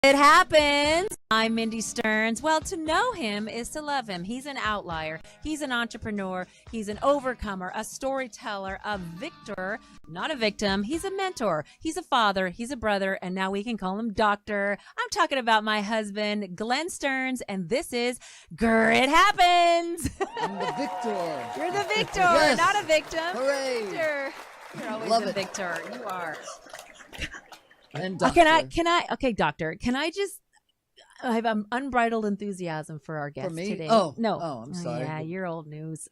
It happens. I'm Mindy Stearns. Well, to know him is to love him. He's an outlier. He's an entrepreneur. He's an overcomer, a storyteller, a victor, not a victim. He's a mentor. He's a father. He's a brother. And now we can call him doctor. I'm talking about my husband, Glenn Stearns. And this is It Happens. I'm the victor. You're the victor, yes. Not a victim. Hooray. Victor. You're always Love a it. victor. You are. And Can I, okay, doctor, can I just, I have unbridled enthusiasm for our guest For me? today. Oh, no. oh, I'm sorry. Yeah, you're old news.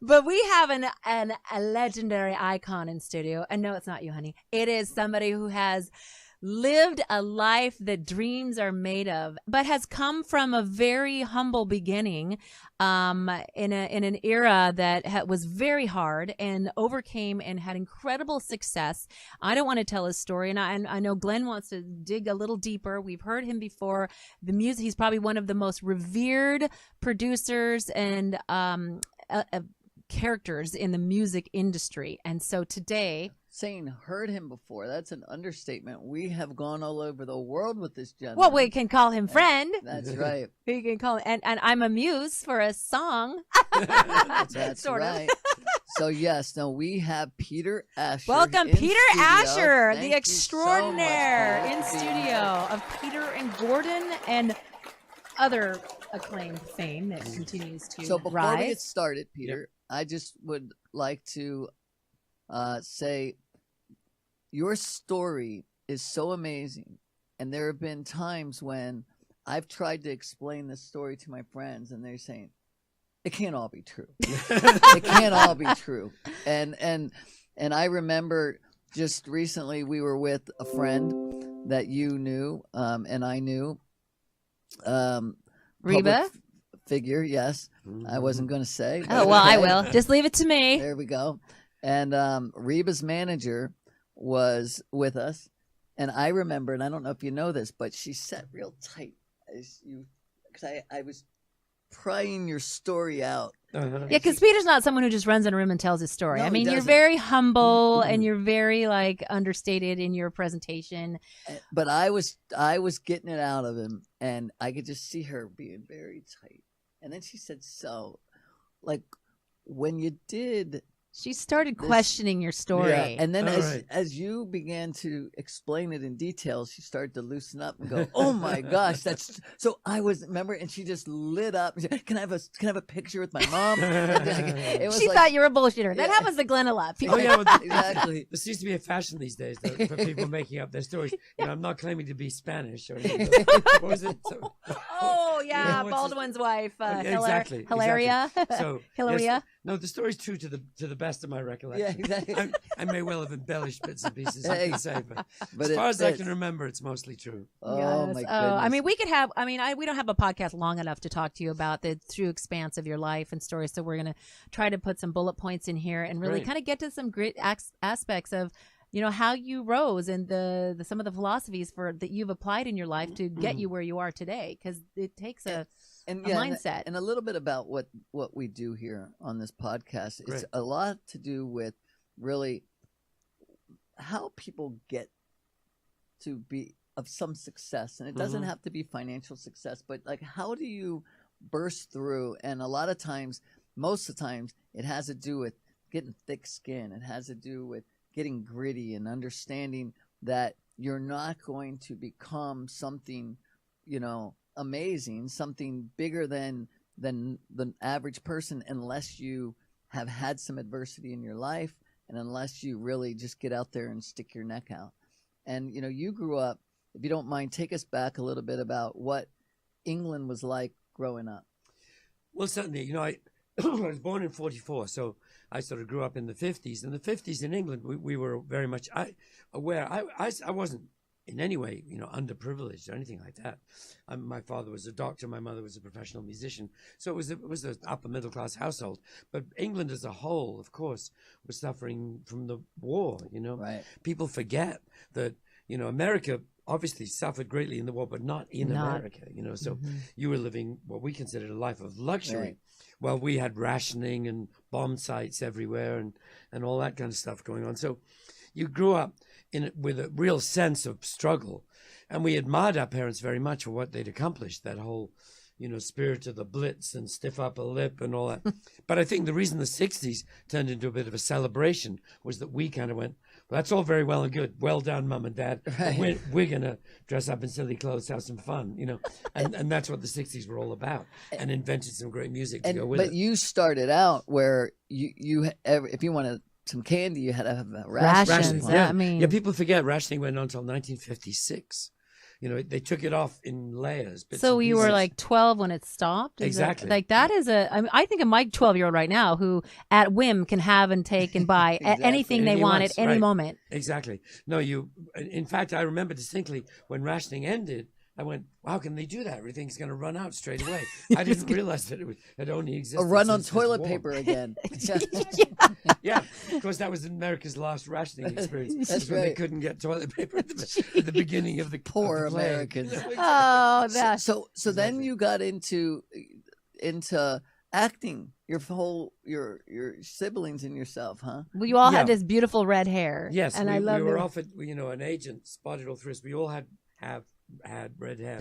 But we have a legendary icon in studio. And no, it's not you, honey. It is somebody who has lived a life that dreams are made of, but has come from a very humble beginning in an era that was very hard and overcame and had incredible success. I don't want to tell his story, and I know Glenn wants to dig a little deeper. We've heard him before. The music, he's probably one of the most revered producers and characters in the music industry. And so today, saying heard him before, that's an understatement. We have gone all over the world with this gentleman. well, we can call him friend. That's right. We can call him, and I'm a muse for a song. That's sort of. right. So yes, no, we have Peter Asher. Welcome, in Peter studio. Asher, Thank the you extraordinaire, so much in for being studio here. of Peter and Gordon and other acclaimed fame that continues to So before rise. we get started, Peter, I just would like to say your story is so amazing, and there have been times when I've tried to explain this story to my friends, and they're saying it can't all be true. It can't all be true. And I remember just recently we were with a friend that you knew, and I knew. Reba? Public figure, yes. I wasn't going to say. Oh, well, I will. Just leave it to me. There we go. And Reba's manager was with us, and I remember, and I don't know if you know this, but she sat real tight as you, because I was prying your story out. Yeah, because Peter's not someone who just runs in a room and tells his story. No, I he mean, you're doesn't. very humble and you're very understated in your presentation. But I was getting it out of him, and I could just see her being very tight. And then she said, "So, like, when you did." She started questioning your story. Yeah, and then Right. as you began to explain it in detail, she started to loosen up and go, "Oh my gosh, that's so." I was remember, and she just lit up. She said, Can I have a picture with my mom? It was She like- thought you were a bullshitter. That Yeah. happens to Glenn a lot. Oh yeah, well, Exactly. There seems to be a fashion these days though, for people making up their stories. You know, I'm not claiming to be Spanish or anything. But what was it? So, Oh yeah, what's Baldwin's wife, exactly. Hilaria. So Hilaria. yes, no, the story's true to the best of my recollection. Yeah, exactly. I may well have embellished bits and pieces, I Hey. can say, but But as far as I fits. can remember, it's mostly true. Oh Yes. my goodness! I mean, we could have. I mean, we don't have a podcast long enough to talk to you about the true expanse of your life and story. So we're going to try to put some bullet points in here and really Great. kind of get to some great aspects of, how you rose and the some of the philosophies that you've applied in your life to get you where you are today. Because it takes a mindset. and a little bit about what we do here on this podcast. It's Great. a lot to do with really how people get to be of some success, and it doesn't have to be financial success, but like how do you burst through? And a lot of times, most of the times, it has to do with getting thick skin. It has to do with getting gritty and understanding that you're not going to become something, amazing, something bigger than the average person unless you have had some adversity in your life and unless you really just get out there and stick your neck out. And, you grew up, if you don't mind, take us back a little bit about what England was like growing up. Well, certainly, I was born in 44, so I sort of grew up in the 50s. In the 50s in England, we were very much aware. I wasn't in any way, underprivileged or anything like that. My father was a doctor. My mother was a professional musician. So it was an upper middle class household. But England as a whole, of course, was suffering from the war, Right. People forget that, America obviously suffered greatly in the war, but not in America, So you were living what we considered a life of luxury. Right. Well, we had rationing and bomb sites everywhere and all that kind of stuff going on. So you grew up with a real sense of struggle. And we admired our parents very much for what they'd accomplished, that whole, spirit of the Blitz and stiff upper lip and all that. But I think the reason the 60s turned into a bit of a celebration was that we kind of went, well, that's all very well and good. Well done, Mum and Dad. Right. We're going to dress up in silly clothes, have some fun, And that's what the 60s were all about, and invented some great music to go with it. But you started out where you if you wanted some candy, you had to have a Rations. Yeah, people forget rationing went on until 1956. They took it off in layers. So you were like 12 when it stopped? Exactly. That is I think of my 12-year-old right now who at whim can have and take and buy anything they want at any moment. Exactly. No, in fact, I remember distinctly when rationing ended, I went, how can they do that? Everything's going to run out straight away. I didn't realize that it only existed. A run on toilet paper again. Yeah, of course, that was America's last rationing experience. That's when right. they couldn't get toilet paper at the beginning of the Poor of the plague. Americans. Oh, that. So then you got into acting. Your siblings and yourself, huh? Well, you all had this beautiful red hair. Yes, and we love were offered. An agent spotted all three of us. We all had red hair.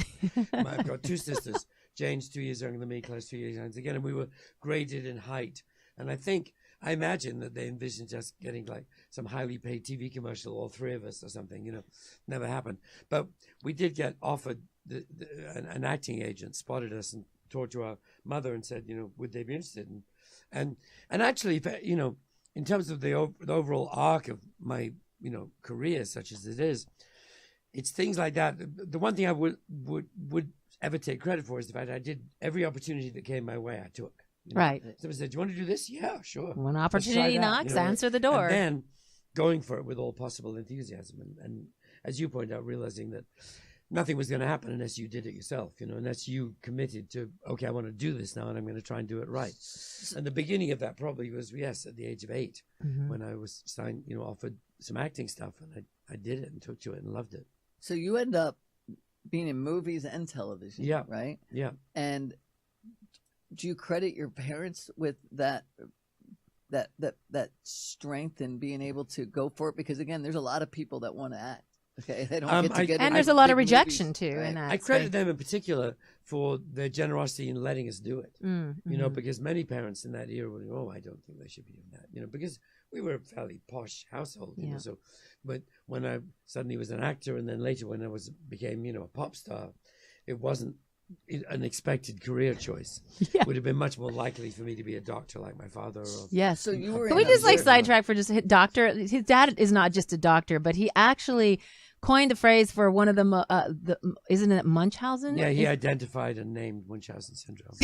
I've got two sisters. Jane's 2 years younger than me, Claire's 2 years younger. Again, and we were graded in height. And I imagine that they envisioned us getting like some highly paid TV commercial, all three of us or something. Never happened. But we did get offered an acting agent spotted us and talked to our mother and said, would they be interested? And actually, in terms of the overall arc of my career, such as it is, it's things like that. The one thing I would ever take credit for is the fact I did every opportunity that came my way, I took. Right. Someone said, do you want to do this? Yeah, sure. When opportunity knocks, answer the door. And then going for it with all possible enthusiasm. And as you pointed out, realizing that nothing was going to happen unless you did it yourself, unless you committed to, okay, I want to do this now and I'm going to try and do it right. And the beginning of that probably was, at the age of 8, when I was signed, offered some acting stuff, and I did it and took to it and loved it. So you end up being in movies and television, right? Yeah. And do you credit your parents with that strength in being able to go for it? Because again, there's a lot of people that want to act. Okay, they don't get to get. And there's a lot of rejection too in that. I credit them in particular for their generosity in letting us do it. Because many parents in that era would go, I don't think they should be doing that. Because we were a fairly posh household, so. But when I suddenly was an actor, and then later when I became a pop star, it wasn't an expected career choice. Would have been much more likely for me to be a doctor like my father. Yes. So you were. Can we just sidetrack for just a doctor? His dad is not just a doctor, but he actually coined the phrase for one of isn't it Munchausen? Yeah, he identified and named Munchausen syndrome.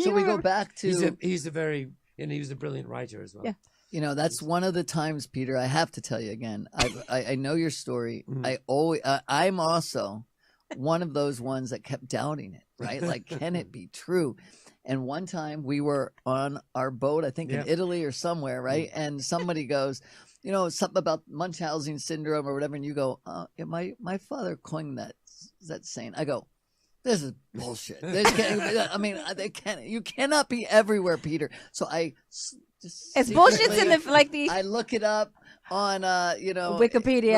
So we go back to. He was a brilliant writer as well. Yeah. That's one of the times, Peter, I have to tell you again. I know your story. I'm also one of those ones that kept doubting it, right? Like, can it be true? And one time we were on our boat, I think in Italy or somewhere, right? And somebody goes, something about Munchausen syndrome or whatever. And you go, my father coined that saying. I go, this is bullshit. You cannot be everywhere, Peter. So it's bullshit in the I look it up on Wikipedia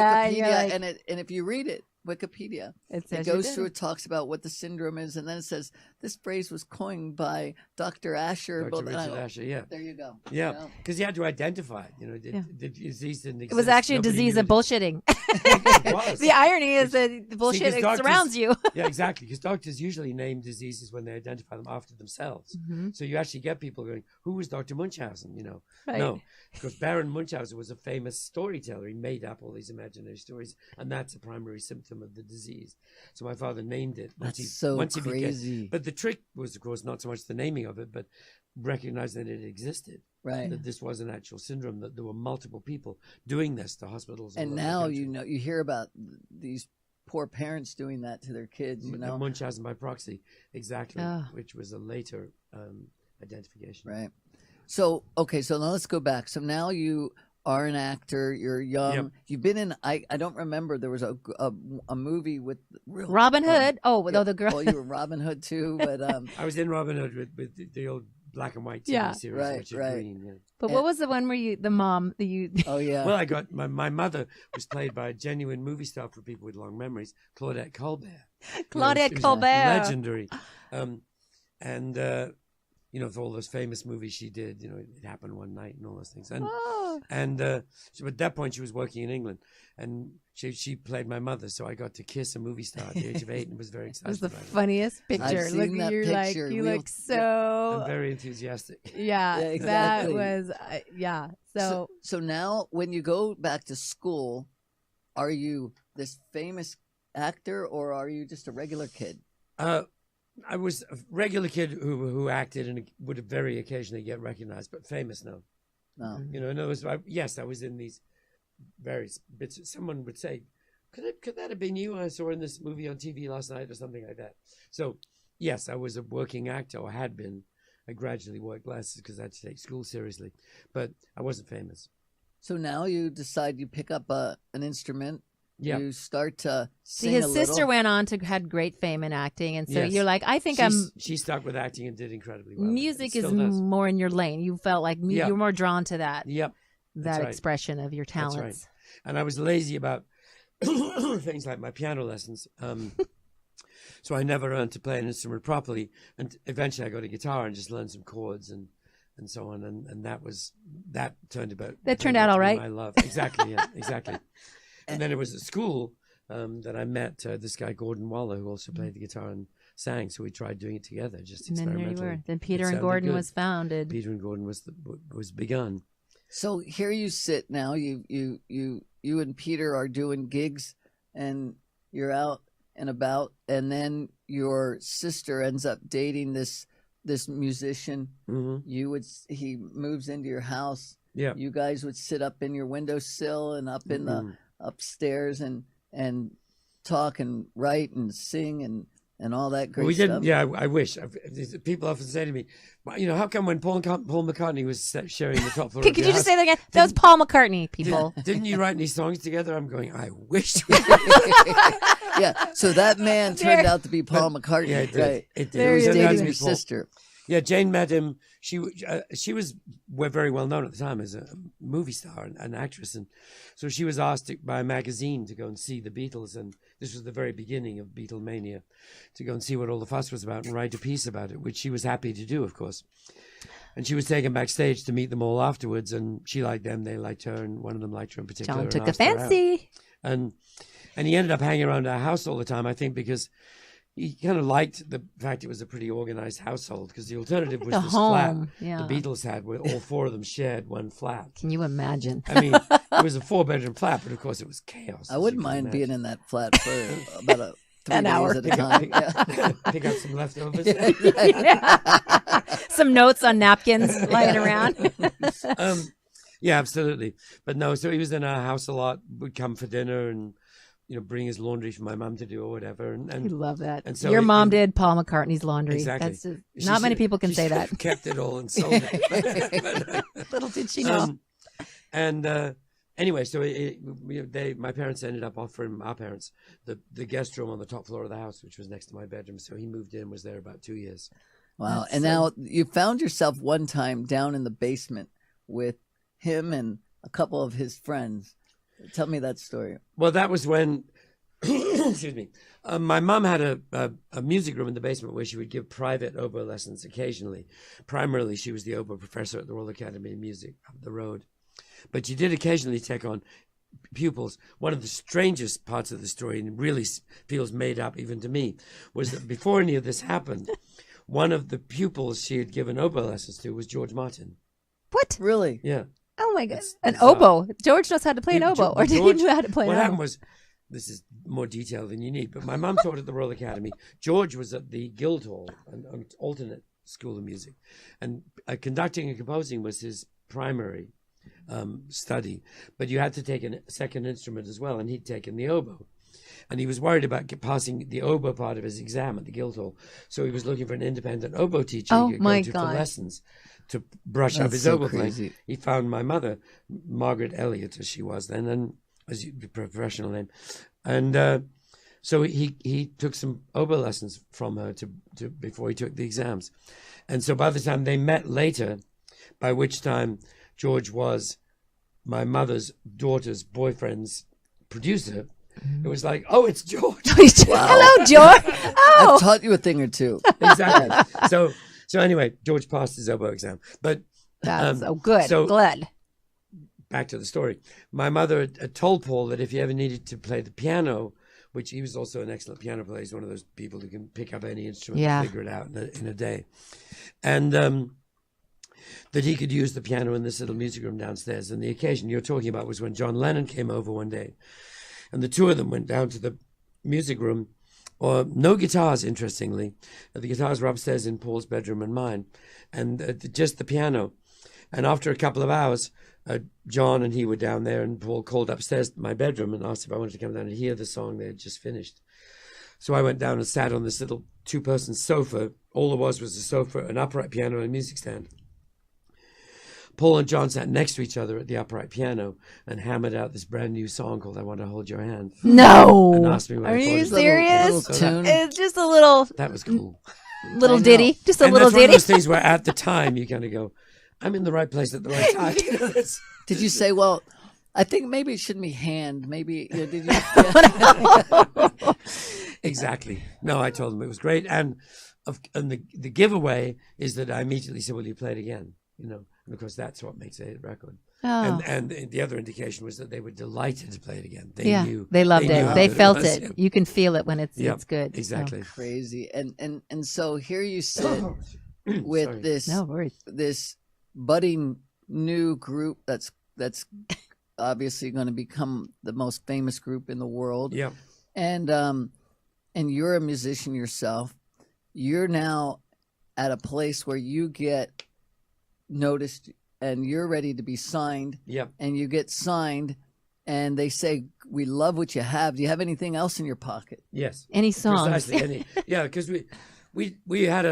and if you read it, Wikipedia, it goes through, it talks about what the syndrome is, and then it says this phrase was coined by Dr. Asher. Dr. Richard Asher, yeah. There you go. Yeah, because he had to identify it. The disease didn't exist. It was actually a disease of bullshitting. It was. The irony is that the bullshit surrounds you. Yeah, exactly, because doctors usually name diseases when they identify them after themselves. So you actually get people going, who was Dr. Munchausen? Right. No, because Baron Munchausen was a famous storyteller. He made up all these imaginary stories, and that's a primary symptom of the disease. So my father named it. That's so crazy. But the trick was, of course, not so much the naming of it, but recognizing that it existed. Right. That this was an actual syndrome, that there were multiple people doing this to hospitals. And now, you hear about these poor parents doing that to their kids, Munchausen by proxy, exactly, which was a later identification. Right. So, okay, so now let's go back. So now you are an actor. You're young. Yep. You've been in. I don't remember. There was a movie with Robin Hood. The girl. Well, you were Robin Hood too, but I was in Robin Hood with the old black and white TV Yeah. series, Right, which are right. green. Yeah. But what was the one where the mom, Oh yeah. Well, I got my mother was played by a genuine movie star for people with long memories, Claudette Colbert. Claudette She was Colbert. legendary. And for all those famous movies she did, It Happened One Night and all those things. And so at that point she was working in England, and she played my mother, so I got to kiss a movie star at the age of 8 and was very excited. It was the about it. funniest picture. I've seen Look, that you're like, picture. you We'll- look so. I'm very enthusiastic. Yeah, exactly. that was, So now, when you go back to school, are you this famous actor, or are you just a regular kid? I was a regular kid who acted and would very occasionally get recognized, but famous, no. No. In other words, I was in these various bits. Someone would say, could that have been you I saw in this movie on TV last night or something like that? So, yes, I was a working actor, or had been. I gradually worked less because I had to take school seriously, but I wasn't famous. So now you decide you pick up an instrument. Yeah. You start to See, sing his a sister little. went on to had great fame in acting, and so Yes. you're like, I think She stuck with acting and did incredibly well. music It is still does. more in your lane. You felt like Yeah. you were more drawn to that Yep. That's right. expression of your That's right. talents. And I was lazy about things like my piano lessons. So I never learned to play an instrument properly. And eventually I got a guitar and just learned some chords and so on. And that turned out. That turned out all right. My love. Exactly. Yeah, exactly. And then it was at school that I met this guy, Gordon Waller, who also played the guitar and sang. So we tried doing it together, just And then there you experimentally. were. Then Peter It and sounded Gordon good. was founded. Peter and Gordon was begun. So here you sit now. You and Peter are doing gigs, and you're out and about, and then your sister ends up dating this musician. Mm-hmm. He moves into your house. Yeah. You guys would sit up in your windowsill and up in the upstairs and talk and write and sing and all that great We stuff. didn't. Yeah, I wish. People often say to me, well, how come when Paul McCartney was sharing the top floor Could of you your just house, say that again? That was Paul McCartney, people. didn't you write any songs together? I'm going, I wish. we Yeah. So that man turned out to be Paul McCartney. Yeah, it did. Right. It did. There He was you go. dating me your Paul. sister. Yeah, Jane met him. She was very well known at the time as a movie star and an actress, and so she was asked by a magazine to go and see the Beatles, and this was the very beginning of Beatlemania, to go and see what all the fuss was about and write a piece about it, which she was happy to do, of course. And she was taken backstage to meet them all afterwards, and she liked them, they liked her, and one of them liked her in particular. John and took a asked her out. fancy. And he ended up hanging around our house all the time, I think, because he kind of liked the fact it was a pretty organized household, because the alternative was The this home, flat yeah. the Beatles had, where all four of them shared one flat. Can you imagine? I mean, it was a 4-bedroom flat, but of course it was chaos. I wouldn't mind being in that flat for about 3 An days hour. at a time. Yeah. Pick out some leftovers. Yeah. Some notes on napkins lying around. Yeah, absolutely. But no, so he was in our house a lot, would come for dinner and, bring his laundry for my mum to do or whatever. I And love that. and so Your it- mom and- did Paul McCartney's laundry. Exactly. That's just, She not many should- people can she say should that. have kept it all and sold it. Little did she know. Anyway, so my parents ended up offering our parents the guest room on the top floor of the house, which was next to my bedroom. So he moved in, was there about 2 years. Wow. And now you found yourself one time down in the basement with him and a couple of his friends. Tell me that story. Well, that was when, excuse me, my mom had a music room in the basement where she would give private oboe lessons occasionally. Primarily, she was the oboe professor at the Royal Academy of Music up the road. But she did occasionally take on pupils. One of the strangest parts of the story, and really feels made up even to me, was that before any of this happened, one of the pupils she had given oboe lessons to was George Martin. What? Really? Yeah. Oh my God. That's An bizarre. oboe. George knows how to play an oboe. Or did he know how to play an What oboe? happened was, this is more detail than you need, but my mum taught at the Royal Academy. George was at the Guildhall, an alternate school of music. And conducting and composing was his primary study. But you had to take a second instrument as well, and he'd taken the oboe. And he was worried about passing the oboe part of his exam at the Guildhall. So he was looking for an independent oboe teacher Oh, he could my go to God. for lessons to brush up That's his so oboe playing. crazy. He found my mother, Margaret Elliott, as she was then, and as a professional name. And So he took some oboe lessons from her to before he took the exams. And so by the time they met later, by which time George was my mother's daughter's boyfriend's producer, it was like, oh, it's George. Hello, George. Oh, I've taught you a thing or two. Exactly. So anyway, George passed his oboe exam. But that's so good. so- Glad. back to the story. My mother had told Paul that if he ever needed to play the piano, which he was also an excellent piano player, he's one of those people who can pick up any instrument and figure it out in a day. And that he could use the piano in this little music room downstairs. And the occasion you're talking about was when John Lennon came over one day. And the two of them went down to the music room. Or no guitars, interestingly. The guitars were upstairs in Paul's bedroom and mine. And just the piano. And after a couple of hours, John and he were down there, and Paul called upstairs to my bedroom and asked if I wanted to come down and hear the song they had just finished. So I went down and sat on this little two-person sofa. All there was a sofa, an upright piano, and a music stand. Paul and John sat next to each other at the upright piano and hammered out this brand new song called I Want to Hold Your Hand. No. And asked me what Are I thought you of it. serious? Little tune. It's just a little That was cool. ditty. Just a And little that's one of ditty. those things where at the time you kind of go, I'm in the right place at the right time. You know, it's- Did you say, well, I think maybe it shouldn't be hand. Maybe, did you? Exactly. No, I told them it was great. And the giveaway is that I immediately said, will you play it again? You know, and of course that's what makes a hit record. Oh. And the other indication was that they were delighted to play it again. They knew. They loved knew it. how They good felt was. it. Yeah. You can feel it when it's Yeah, good. So. Exactly. Crazy. And so here you sit with Sorry. this No worries. this budding new group that's obviously going to become the most famous group in the world. Yeah. And you're a musician yourself. You're now at a place where you get noticed and you're ready to be signed. Yeah. And you get signed and they say, we love what you have. Do you have anything else in your pocket? Yes. Any songs? Precisely. Yeah, because we had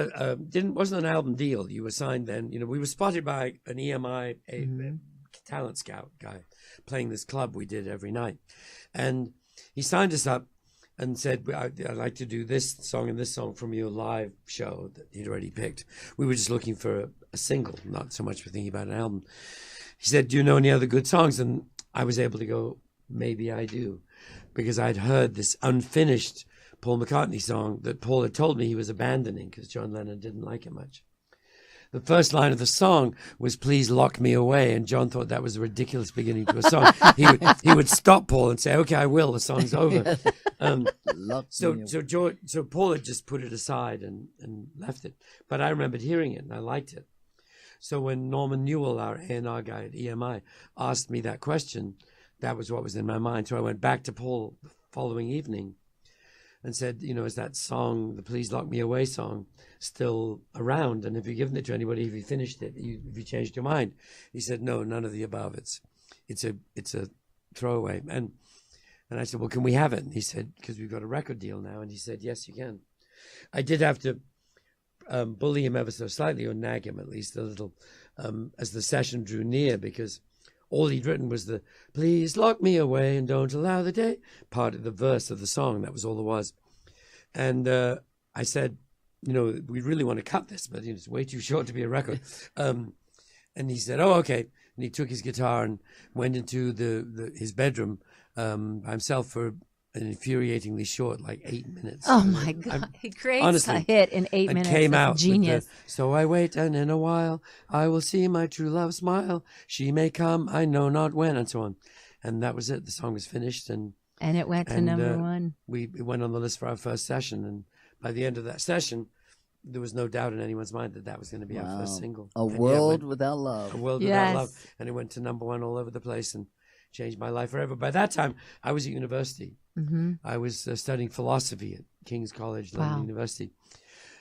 wasn't an album deal. You were signed then. You know, we were spotted by an EMI, a talent scout guy, playing this club we did every night, and he signed us up and said, I'd like to do this song and this song from your live show that he'd already picked. We were just looking for a single, not so much for thinking about an album. He said, do you know any other good songs? And I was able to go, maybe I do, because I'd heard this unfinished Paul McCartney song that Paul had told me he was abandoning because John Lennon didn't like it much. The first line of the song was "Please lock me away," and John thought that was a ridiculous beginning to a song. He would stop Paul and say, "Okay, I will. The song's over." So Paul had just put it aside and left it. But I remembered hearing it and I liked it. So when Norman Newell, our A&R guy at EMI, asked me that question, that was what was in my mind. So I went back to Paul the following evening and said, you know, is that song, the "Please Lock Me Away" song, still around? And have you given it to anybody? Have you finished it? Have you changed your mind? He said, no, none of the above. It's a throwaway. And I said, well, can we have it? And he said, because we've got a record deal now. And he said, yes, you can. I did have to bully him ever so slightly, or nag him at least a little, as the session drew near, because all he'd written was the "Please lock me away and don't allow the day" part of the verse of the song. That was all there was. And I said, you know, we really want to cut this, but it's way too short to be a record. And he said, oh, okay. And he took his guitar and went into his bedroom by himself for an infuriatingly short, like 8 minutes. Oh my God! He creates honestly, a hit in 8 minutes. Came That's out genius. with so I wait, and in a while I will see my true love smile. She may come, I know not when, and so on. And that was it. The song was finished, and it went to number one. We went on the list for our first session, and by the end of that session, there was no doubt in anyone's mind that was going to be our first single. A World Without Love. A World Without Love, and it went to number one all over the place and changed my life forever. By that time, I was at university. Mm-hmm. I was studying philosophy at King's College, London University.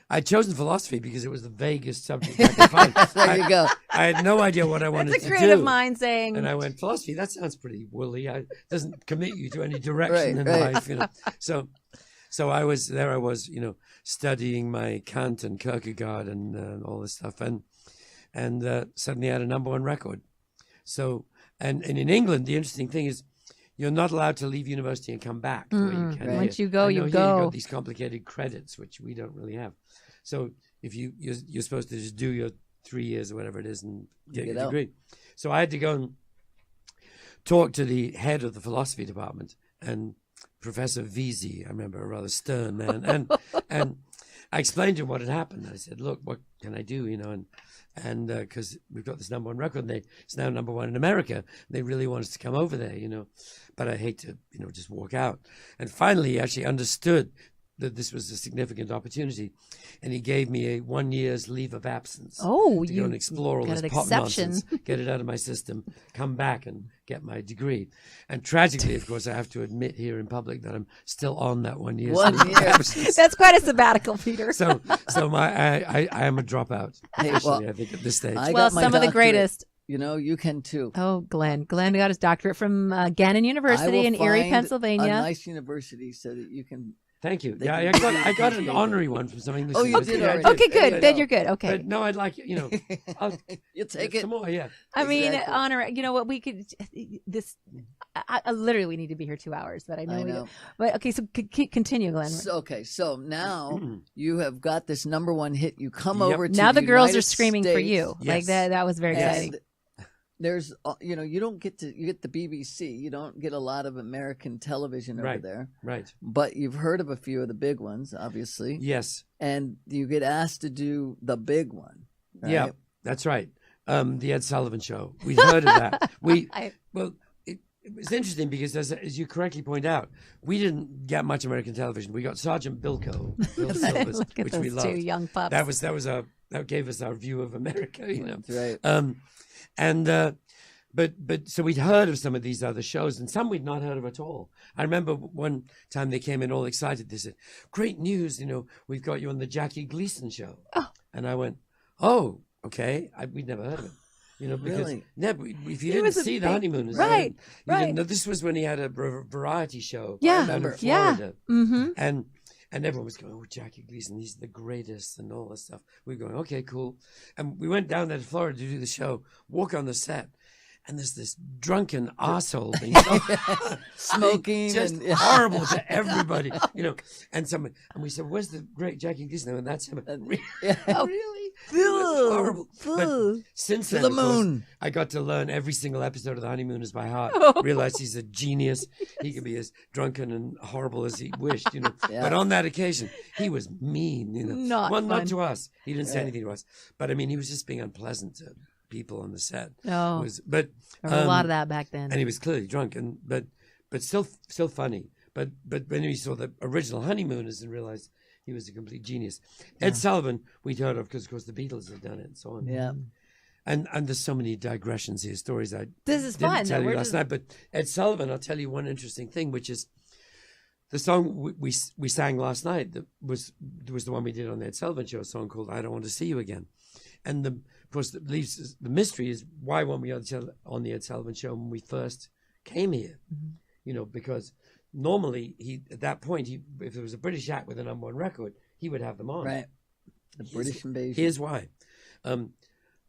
I'd chosen philosophy because it was the vaguest subject I could find. There you go. I had no idea what I wanted to do. It's a creative mind saying. And I went, philosophy, that sounds pretty woolly. It doesn't commit you to any direction in life. You know? So I was, you know, studying my Kant and Kierkegaard and all this stuff. And suddenly I had a number one record. So, and in England, the interesting thing is, you're not allowed to leave university and come back the way you can. Right. Once you I go, know you here go. You've got these complicated credits, which we don't really have. So if you're supposed to just do your 3 years or whatever it is and get your degree. So I had to go and talk to the head of the philosophy department and Professor Veazey, I remember, a rather stern man, and I explained to him what had happened. I said, "Look, what can I do?" And because we've got this #1 record, and it's now #1 in America. They really want us to come over there, but I hate to, just walk out. And finally, he actually understood that this was a significant opportunity, and he gave me a 1 year's leave of absence. Oh, to go and explore all got this an pop exception. nonsense, get it out of my system, come back and get my degree. And tragically, of course, I have to admit here in public that I'm still on that 1 year's leave of absence. That's quite a sabbatical, Peter. So I am a dropout. Hey, Officially, I think at this stage. I Well, got my some of the doctorate. greatest. You can too. Oh, Glenn got his doctorate from Gannon I University will in Erie, find Pennsylvania. a nice university so that you can. Thank you. They Yeah, can I got an appreciate honorary one from some English. Oh, you university. did I already. Okay, good. Yeah, Then no. you're good. Okay. But no, I'd like I'll You take get it. some more. Yeah. I mean, Exactly. honor. You know what? We could. This. I literally we need to be here 2 hours, but I know we do. But okay, so continue, Glenn. So now you have got this #1 hit. You come Yep. over to Now the girls United are screaming for States, you. Like Yes. that was very exciting. And there's, you don't get you get the BBC. You don't get a lot of American television over Right. there. Right. But you've heard of a few of the big ones, obviously. Yes. And you get asked to do the big one. Right? Yeah. That's right. The Ed Sullivan Show. We've heard of that. It was interesting because, as you correctly point out, we didn't get much American television. We got Sergeant Bilko, Bill Silvers, Look at which those we two loved. young pups. That gave us our view of America, That's right. But so we'd heard of some of these other shows, and some we'd not heard of at all. I remember one time they came in all excited. They said, "Great news! We've got you on the Jackie Gleason show." Oh. And I went, "Oh, okay." We'd never heard of it. Because Really? if you It didn't was a see the big- Honeymooners, right, you right. didn't know. This was when he had a variety show Yeah, down in yeah. Florida, Mm-hmm. and everyone was going, "Oh, Jackie Gleason, he's the greatest," and all this stuff. We were going, "Okay, cool," and we went down there to Florida to do the show. Walk on the set, and there's this drunken arsehole being Smoking just and horrible to everybody, And we said, "Where's the great Jackie Gleason?" And that's him. Really? It was horrible. But since To then, the of course, moon. I got to learn every single episode of The Honeymooners by heart. Realized he's a genius. He can be as drunken and horrible as he wished, Yeah. But on that occasion, he was mean, Not Well, fun. not to us. He didn't say anything to us. But I mean, he was just being unpleasant to people on the set. Oh, But there was a lot of that back then. and he was clearly drunk, but still funny. But when we saw the original Honeymooners and realized he was a complete genius. Ed Sullivan we'd heard of because, of course, the Beatles had done it and so on. Yeah. And there's so many digressions here, stories I This is didn't fun. tell though. you We're last just- night. But Ed Sullivan, I'll tell you one interesting thing, which is the song we sang last night that was the one we did on the Ed Sullivan Show, a song called "I Don't Want to See You Again." And of course, the mystery is why weren't we on the Ed Sullivan Show when we first came here? Because normally at that point, if there was a British act with a #1 record, he would have them on. Right. The British invasion. Here's why.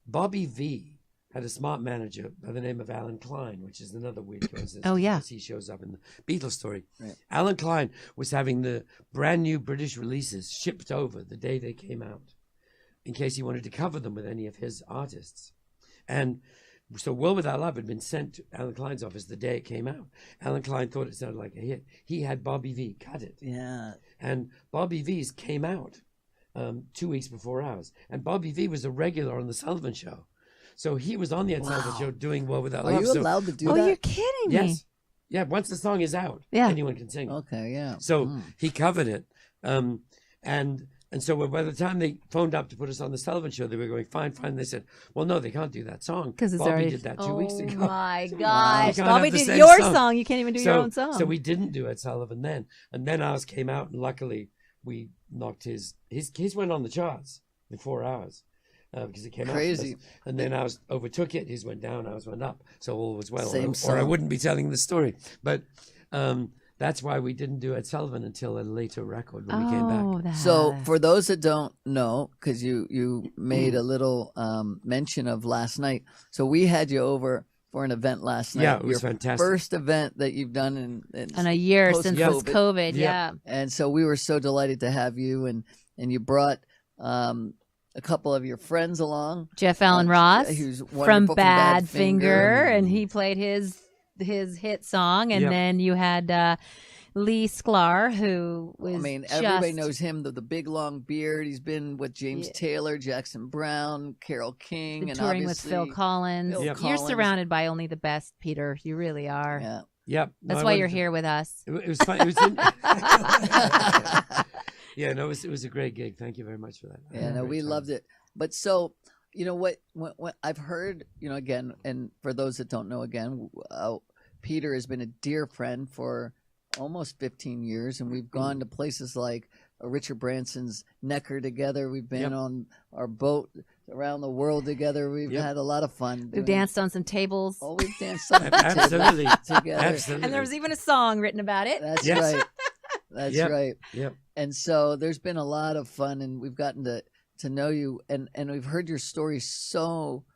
Bobby V had a smart manager by the name of Alan Klein, which is another weird coincidence. Oh, yeah. Because he shows up in the Beatles story. Right. Alan Klein was having the brand new British releases shipped over the day they came out, in case he wanted to cover them with any of his artists. And so World Without Love had been sent to Alan Klein's office the day it came out. Alan Klein thought it sounded like a hit. He had Bobby V cut it. Yeah. And Bobby V's came out 2 weeks before ours. And Bobby V was a regular on the Sullivan Show. So he was on the Ed Sullivan Show doing World Without Love. Are you So- allowed to do Oh, that? you're kidding me. Yes. Yeah, once the song is out, Yeah. anyone can sing it. Okay, yeah. So he covered it. And so by the time they phoned up to put us on the Sullivan Show, they were going, fine. They said, well, no, they can't do that song. Because it's Bobby already did that 2 weeks ago. Oh my You gosh! can't Bobby have the did same your song. song. You can't even do your own song. So we didn't do Ed Sullivan then. And then ours came out, and luckily we knocked his went on the charts in 4 hours. Because it came Crazy. out first. And then ours overtook it. His went down, ours went up. So all was well. Same Or I song. wouldn't be telling the story. But that's why we didn't do Ed Sullivan until a later record when we came back. That. So for those that don't know, because you made a little mention of last night, so we had you over for an event last night. Yeah, it was Your fantastic. First event that you've done in a year since post-COVID. COVID. Yeah. And so we were so delighted to have you, and you brought a couple of your friends along. Jeff Allen Ross who's wonderful from Badfinger, and and he played his hit song, and Yep. then you had Lee Sklar, who was everybody knows him, the big long beard. He's been with James Taylor, Jackson Brown, Carole King, and touring with obviously Phil Collins. Phil Yep. You're Collins. surrounded by only the best, Peter. You really are. Yeah. Yep. That's No, I why wanted you're to- here with us. It was fun. It was yeah, no, it was a great gig. Thank you very much for that. I had Yeah, a no, great we time. loved it. But so, what I've heard, again, and for those that don't know, again, Peter has been a dear friend for almost 15 years, and we've gone to places like Richard Branson's Necker together. We've been on our boat around the world together. We've had a lot of fun. We've danced on some tables. Oh, we've danced on Absolutely. together. Absolutely. And there was even a song written about it. That's Yes. right. That's Yep. right. Yep. And so there's been a lot of fun, and we've gotten to know you, and we've heard your story so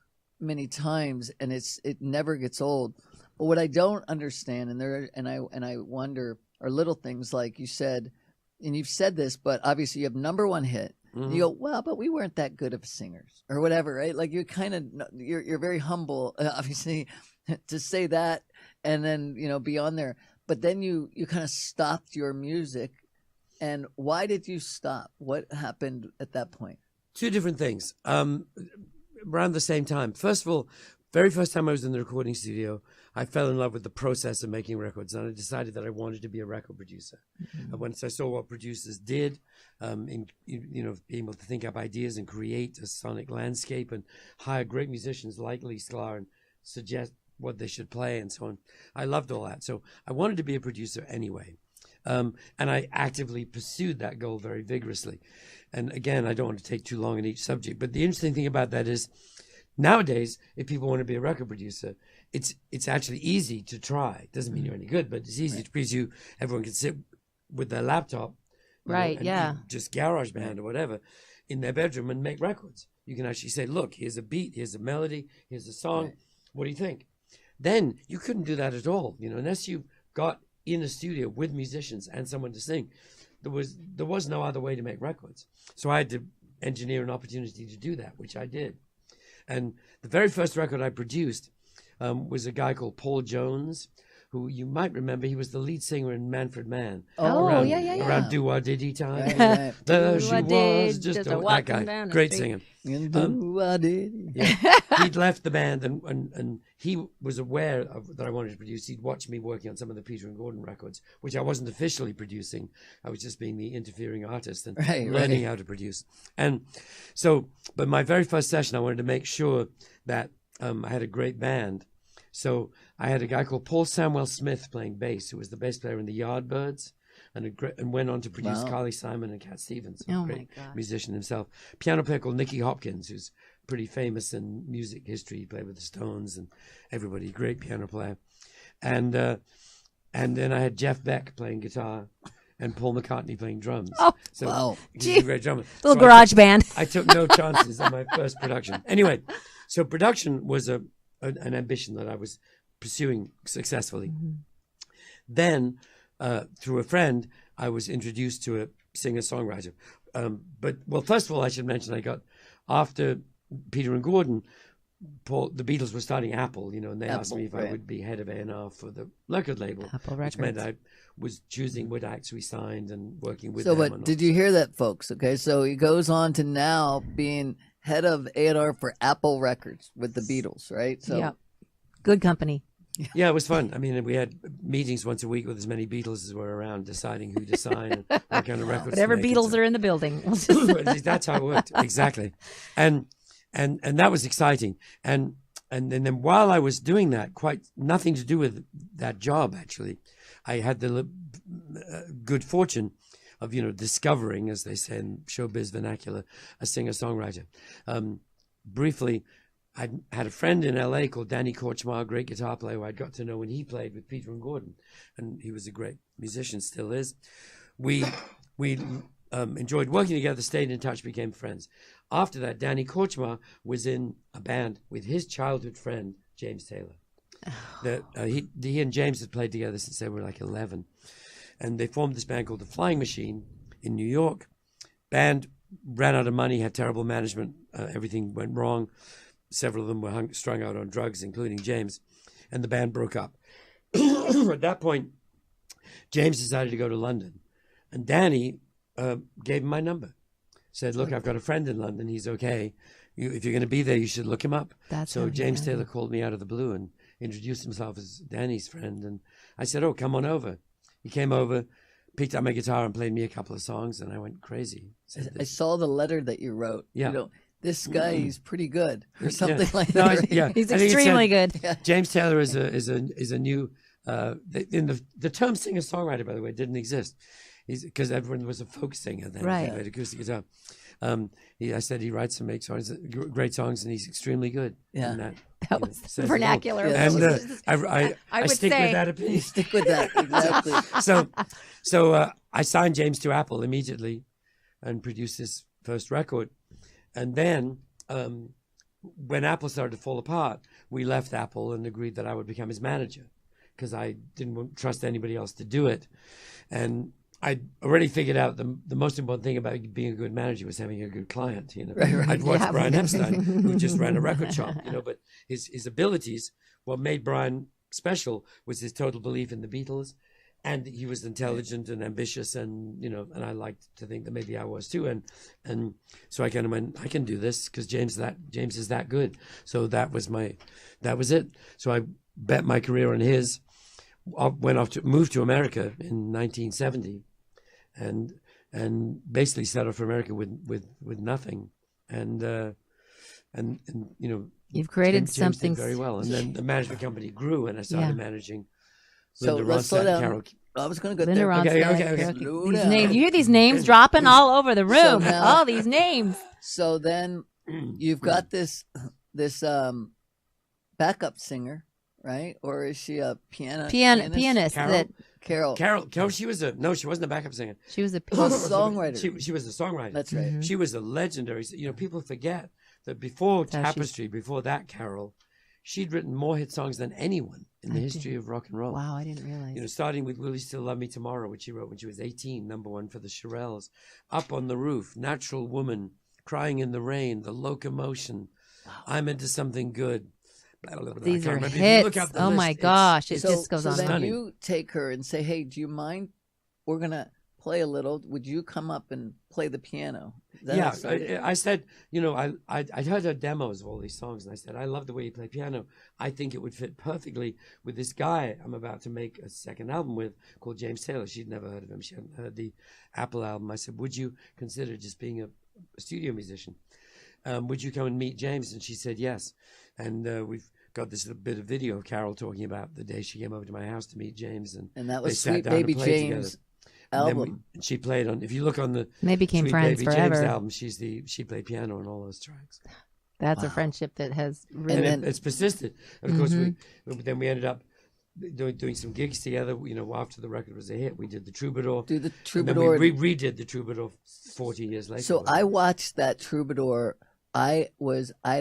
many times, and it never gets old. But what I don't understand, and I wonder, are little things like you said, and you've said this, but obviously you have number one hit. And you go, well, but we weren't that good of singers, or whatever, right? Like you're very humble, obviously, to say that, and then beyond there. But then you kind of stopped your music, and why did you stop? What happened at that point? Two different things. Around the same time. First of all, very first time I was in the recording studio, I fell in love with the process of making records, and I decided that I wanted to be a record producer. And once I saw what producers did, in being able to think up ideas and create a sonic landscape and hire great musicians like Lee Sklar and suggest what they should play and so on, I loved all that. So I wanted to be a producer anyway. And I actively pursued that goal very vigorously. And again, I don't want to take too long on each subject, but the interesting thing about that is nowadays, if people want to be a record producer, it's actually easy to try. It doesn't mean you're any good, but it's easy because everyone can sit with their laptop, and just GarageBand or whatever in their bedroom and make records. You can actually say, look, here's a beat, here's a melody, here's a song. Right. What do you think? Then you couldn't do that at all, unless you got in a studio with musicians and someone to sing. There was no other way to make records. So I had to engineer an opportunity to do that, which I did. And the very first record I produced was a guy called Paul Jones, who you might remember. He was the lead singer in Manfred Mann. Around Do-Wah-Diddy time. Right. There she was, just that guy. Great singer. He'd left the band, and he was aware that I wanted to produce. He'd watched me working on some of the Peter and Gordon records, which I wasn't officially producing. I was just being the interfering artist and learning how to produce. And so, but my very first session, I wanted to make sure that I had a great band. So I had a guy called Paul Samuel Smith playing bass, who was the bass player in the Yardbirds, and went on to produce Carly Simon and Cat Stevens, a great musician himself. Piano player called Nicky Hopkins, who's pretty famous in music history. He played with the Stones and everybody, great piano player. And then I had Jeff Beck playing guitar and Paul McCartney playing drums. Oh, so he's a great drummer. Little garage band. I took no chances on my first production. Anyway, so production was an ambition that I was pursuing successfely. Mm-hmm. Then, through a friend, I was introduced to a singer-songwriter. But first of all, I should mention I got, after Peter and Gordon, the Beatles were starting Apple, and they asked me if I would be head of A&R for the record label, which meant I was choosing what acts we signed and working with them. So, but did you hear that, folks? Okay, so he goes on to now being head of A&R for Apple Records with the Beatles, right? So, yeah, good company. Yeah, it was fun. I mean, we had meetings once a week with as many Beatles as were around, deciding who to sign and what kind of records. Whatever Beatles are in the building. That's how it worked, exactly. And that was exciting. And then while I was doing that, quite nothing to do with that job actually, I had the good fortune of discovering, as they say in showbiz vernacular, a singer-songwriter. Briefly, I had a friend in L.A. called Danny Korchmar, a great guitar player who I'd got to know when he played with Peter and Gordon, and he was a great musician, still is. We enjoyed working together, stayed in touch, became friends. After that, Danny Korchmar was in a band with his childhood friend, James Taylor. that he and James had played together since they were like 11. And they formed this band called The Flying Machine in New York. Band ran out of money, had terrible management. Everything went wrong. Several of them were strung out on drugs, including James. And the band broke up. At that point, James decided to go to London. And Danny gave him my number. Said, look, I've got a friend in London. He's okay. If you're going to be there, you should look him up. So James Taylor called me out of the blue and introduced himself as Danny's friend. And I said, oh, come on over. He came over, picked up my guitar and played me a couple of songs, and I went crazy. I saw the letter that you wrote. Yeah. You know, this guy, he's pretty good, or something like that. Right? Yeah, he's extremely good. Yeah. James Taylor is a new in the term singer-songwriter, by the way, didn't exist. Because everyone was a folk singer then. Right. He played acoustic guitar. I said he writes and makes songs, great songs, and he's extremely good. Yeah. That was vernacular. Yeah, and I would stick say. with that opinion. Stick with that, exactly. So I signed James to Apple immediately and produced his first record. And then when Apple started to fall apart, we left Apple and agreed that I would become his manager because I didn't trust anybody else to do it. And I'd already figured out the most important thing about being a good manager was having a good client. You know, Right. I'd watched Yeah. Brian Epstein, who just ran a record shop. You know, but his abilities, what made Brian special was his total belief in the Beatles, and he was intelligent and ambitious, and and I liked to think that maybe I was too. And so I kind of went, I can do this because James is that good. So that was it. So I bet my career on his. I moved to America in 1970. And basically set off for America with nothing, and You've created James something did very well, and then the management company grew, and I started managing So Linda let's slow Ronstadt, down. Carol. I was going to go Linda there. Ronstadt. Okay. Slow These down. names, you hear these names dropping all over the room. now- All these names. So then you've got this backup singer, right? Or is she a pianist? Pianist. Carol? Carol. Carol, she wasn't a backup singer. She was a Oh, songwriter. She was a songwriter. That's right. Mhm. She was a legendary. People forget that before So Tapestry, before that Carol, she'd written more hit songs than anyone in the I history of rock and roll. Wow, I didn't realize. Starting with Will You Still Love Me Tomorrow, which she wrote when she was 18, #1 for the Shirelles. Up on the Roof, Natural Woman, Crying in the Rain, The Locomotion, I'm Into Something Good. Blah, blah, blah. These I are can't remember. If you look hits. up the Oh list, my it's- gosh, it So, just goes so on. then Stunning. you take her and say, "Hey, do you mind? We're gonna play a little. Would you come up and play the piano?" Is that how it started? Yeah, I said, I heard her demos of all these songs, and I said, I love the way you play piano. I think it would fit perfectly with this guy I'm about to make a second album with called James Taylor. She'd never heard of him. She hadn't heard the Apple album. I said, would you consider just being a studio musician? Would you come and meet James? And she said yes. And we've got this little bit of video of Carol talking about the day she came over to my house to meet James. And And that they was sat Sweet down and Baby played James' together. And then album. and she played on, if you look on the They became Sweet friends Baby forever. James album, she played piano on all those tracks. That's a Wow. friendship that has And really. then- it's persisted. Of course, Mm-hmm. then we ended up doing some gigs together. After the record was a hit, we did the Troubadour. Do the And then Troubadour. we redid the Troubadour 40 years later. So I watched that Troubadour. I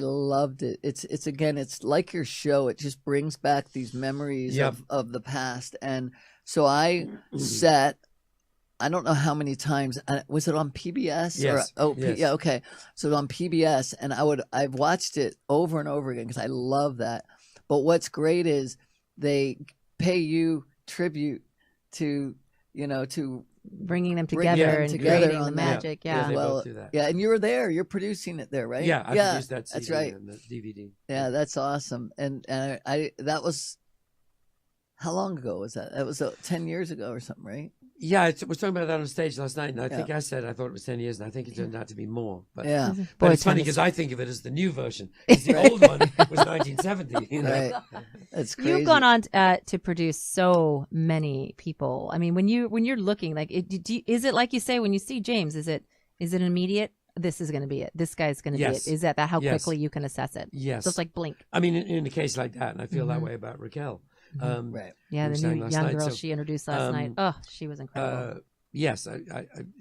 loved it. It's again, it's like your show. It just brings back these memories Yep. of the past. And so I sat, I don't know how many times. Was it on PBS? Yes. Yes. Yeah, okay. So on PBS, and I've watched it over and over again because I love that. But what's great is they pay you tribute to bringing them Bringing together them and together creating the on that. magic. Yeah, they Yeah. both do that. Yeah, and you were there. You're producing it there, right? Yeah, I produced that CD that's right. and the DVD. Yeah, that's awesome. And I that was, how long ago was that? That was 10 years ago or something, right? Yeah, I was talking about that on stage last night, and I Yeah. think I said I thought it was 10 years, and I think it turned out to be more. But, Yeah. but Boy, it's funny tennis. because I think of it as the new version. 'Cause the old one was 1970. Right. That's crazy. You've gone on to produce so many people. I mean, when you're looking, like, is it like you say when you see James? Is it immediate? This is going to be it. This guy's going to Yes. be it. Is that how Yes. quickly you can assess it? Yes. So it's like blink. I mean, in a case like that, and I feel that Mhm. way about Raquel. Right. Yeah, we were the saying new last young night, girl so, she introduced last night. Oh, she was incredible. Yes,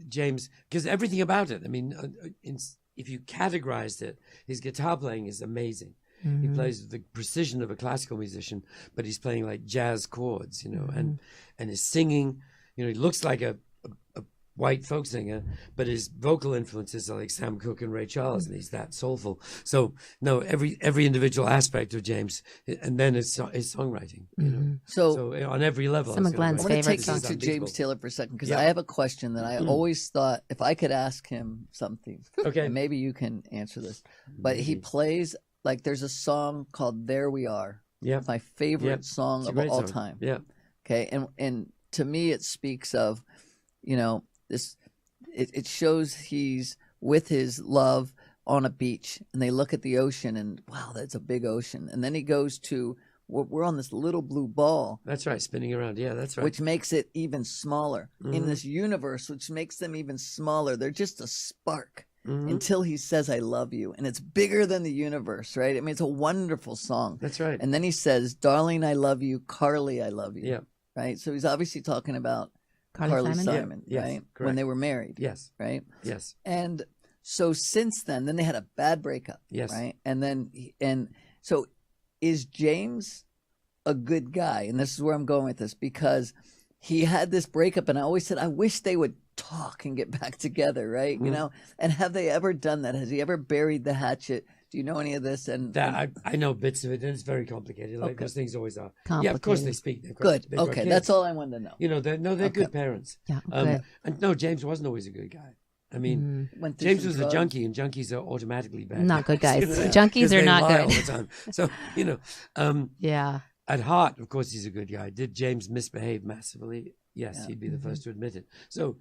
James, because everything about it. I mean, if you categorized it, his guitar playing is amazing. He plays with the precision of a classical musician, but he's playing like jazz chords, you know, and his singing, you know, he looks like a white folk singer, but his vocal influences are like Sam Cooke and Ray Charles, and he's that soulful. So no, every individual aspect of James, and then his songwriting, you know. So on every level. Some of Glenn's I want to favorite take you songs. to James Taylor for a second, because I have a question that I always thought if I could ask him something, okay, and maybe you can answer this. But he plays, like, there's a song called "There We Are." Yeah, my favorite song of all time. Yeah. Okay, and to me it speaks of, you know, this. It shows he's with his love on a beach, and they look at the ocean, and wow, that's a big ocean. And then he goes to, we're on this little blue ball. That's right, spinning around. Yeah, that's right. Which makes it even smaller in this universe, which makes them even smaller. They're just a spark until he says, "I love you," and it's bigger than the universe, right? I mean, it's a wonderful song. That's right. And then he says, "Darling, I love you. Carly, I love you." Yeah. Right. So he's obviously talking about Carly Simon, yeah. right? Yes, when they were married. Yes. Right? Yes. And so since then they had a bad breakup. Yes. Right? And so is James a good guy? And this is where I'm going with this, because he had this breakup, and I always said, I wish they would talk and get back together, right? You know? And have they ever done that? Has he ever buried the hatchet? Do you know any of this? And that I know bits of it, and it's very complicated. Like those things always are. Yeah, of course they speak. Good. Okay, that's all I wanted to know. You know, they're good parents. Yeah. Good. And no, James wasn't always a good guy. I mean, James was a junkie, and junkies are automatically bad. Not good guys. You know, Junkies are not lie good. all the time. So you know, yeah. At heart, of course, he's a good guy. Did James misbehave massively? Yes, he'd be the first to admit it. So,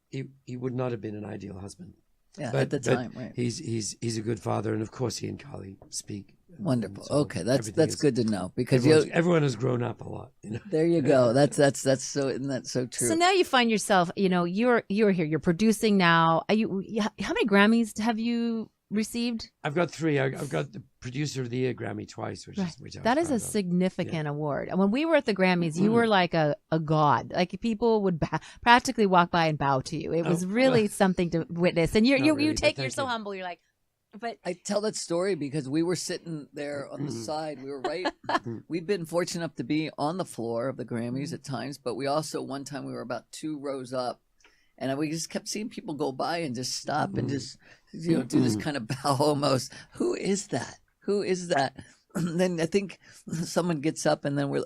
he would not have been an ideal husband. Yeah, at the time, right? He's a good father, and of course he and Carly speak. Wonderful. So that's good to know, because everyone has grown up a lot. You know? There you go. That's so, isn't that so true? So now you find yourself, you know, you're here, you're producing now. How many Grammys have you received? I've got 3. I've got the Producer of the Year Grammy twice, which that is a significant award. And when we were at the Grammys, you were like a god. Like people would practically walk by and bow to you. It was really something to witness. And you're so humble. You're like, but I tell that story because we were sitting there on the side. We were we've been fortunate enough to be on the floor of the Grammys at times, but we also, one time we were about 2 rows up, and we just kept seeing people go by and just stop and just, you know, do this kind of bow almost. Who is that? Who is that? And then I think someone gets up, and then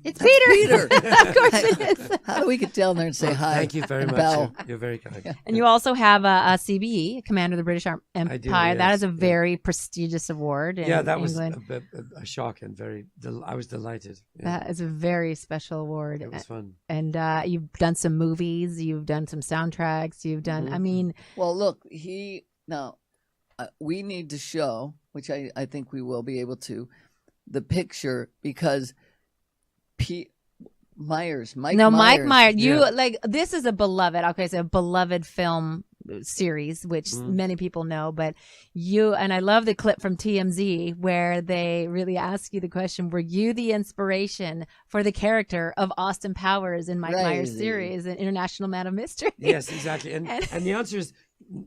it's Peter. Of course it is. How do we get down there and say hi? Thank you very much. Bow? You're very kind. Yeah. And you also have a CBE, Commander of the British Empire. I do, yes. That is a very prestigious award in that England. was a shock, and I was delighted. Yeah. That is a very special award. It was fun. And you've done some movies, you've done some soundtracks, you've done, I mean. Well, look, we need to show, which I think we will be able to, the picture, because Mike Myers. You like, this is a beloved. Okay, it's a beloved film series, which many people know. But and I love the clip from TMZ where they really ask you the question: were you the inspiration for the character of Austin Powers in Mike Myers' series, an International Man of Mystery? Yes, exactly. And the answer is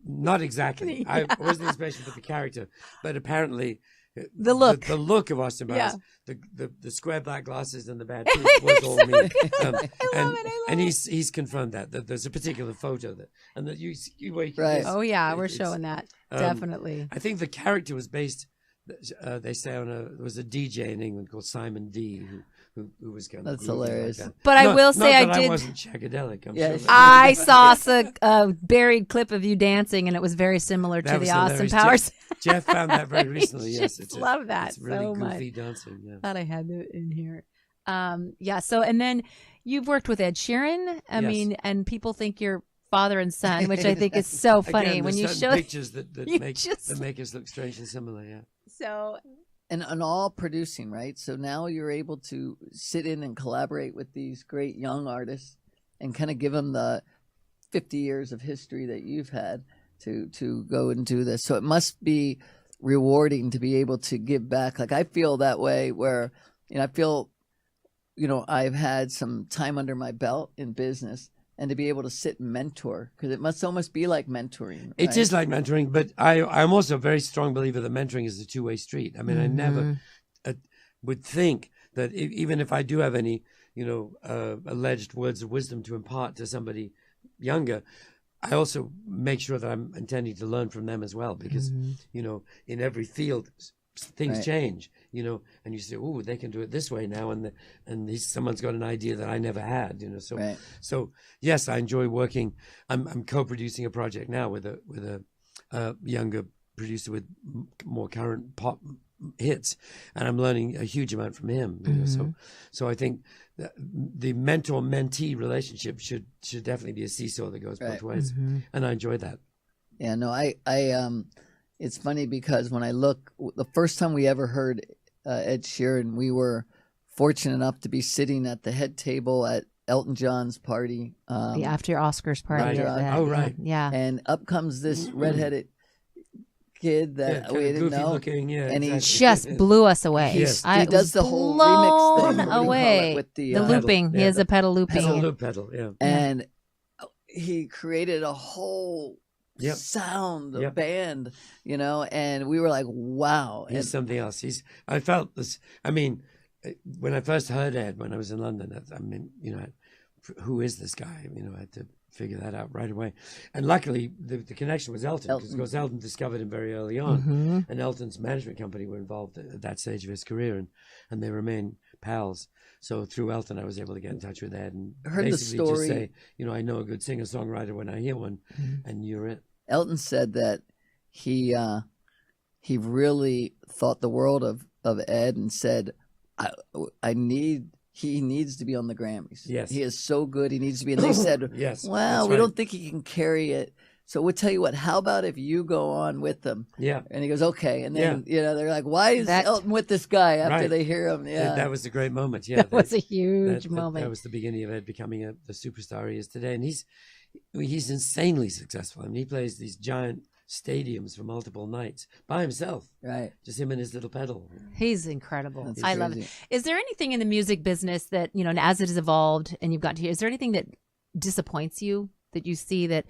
not exactly. I wasn't the inspiration for the character, but apparently. The look of Austin Powers, the square black glasses and the bad teeth was all me. I love it. And he's confirmed that there's a particular photo and that you right. Oh yeah, we're showing that definitely. I think the character was based. They say there was a DJ in England called Simon D who was kind of. That's hilarious. Like that. But I will say I wasn't psychedelic. I'm sure. I saw a buried clip of you dancing, and it was very similar to the Austin Powers. Jeff found that very recently. Yes, love that. It's really so goofy much. dancing. Yeah. Thought I had it in here. So and then you've worked with Ed Sheeran. I mean, and people think you're father and son, which I think is so funny. Again, when you show pictures that make us look strange and similar. Yeah. So. And all producing, right? So now you're able to sit in and collaborate with these great young artists and kind of give them the 50 years of history that you've had to go and do this. So it must be rewarding to be able to give back. Like I feel that way where, I feel, I've had some time under my belt in business, and to be able to sit and mentor, because it must almost be like mentoring. It right? is like mentoring, but I'm also a very strong believer that mentoring is a two-way street. I mean, I never would think that even if I do have any, alleged words of wisdom to impart to somebody younger, I also make sure that I'm intending to learn from them as well, because, in every field, things Right. change, and you say, oh, they can do it this way now, and someone's got an idea that I never had, so Right. so yes, I enjoy working. I'm co-producing a project now with a younger producer with more current pop hits, and I'm learning a huge amount from him. So I think that the mentor-mentee relationship should definitely be a seesaw that goes both ways, and I enjoy that. Yeah, no, I it's funny because when I look, the first time we ever heard Ed Sheeran, we were fortunate enough to be sitting at the head table at Elton John's party. After your Oscars party. Right. at that, Oh, right. Yeah. And up comes this redheaded kid that kind we of didn't goofy know. looking, And he exactly. Just blew us away. He I does was the whole blown remix thing. What do you call it? away. With the, the looping. pedal. He has Yeah, a pedal looping. It's a loop pedal, yeah. And he created a whole Yep. sound, a Yep. band, and we were like, wow. He's And something else. I felt this. I mean, when I first heard Ed when I was in London, who is this guy? I had to figure that out right away. And luckily, the connection was Elton, because of course Elton discovered him very early on, and Elton's management company were involved at that stage of his career, and they remain pals. So through Elton, I was able to get in touch with Ed and Heard the basically story. just say, I know a good singer-songwriter when I hear one, and you're it. Elton said that he really thought the world of Ed and said, he needs to be on the Grammys. Yes. He is so good. He needs to be. And they said, Yes, well, that's we right. don't think he can carry it. So we'll tell you what, how about if you go on with him? Yeah. And he goes, okay. And then, they're like, why is Elton with this guy after Right. they hear him? Yeah. That was a great moment. Yeah, That was a huge moment. That was the beginning of Ed becoming the superstar he is today, and he's insanely successful. I mean, he plays these giant stadiums for multiple nights by himself, Right. just him and his little pedal. He's incredible. That's I love it. crazy. Is there anything in the music business that, as it has evolved and you've got to hear, is there anything that disappoints you that you see that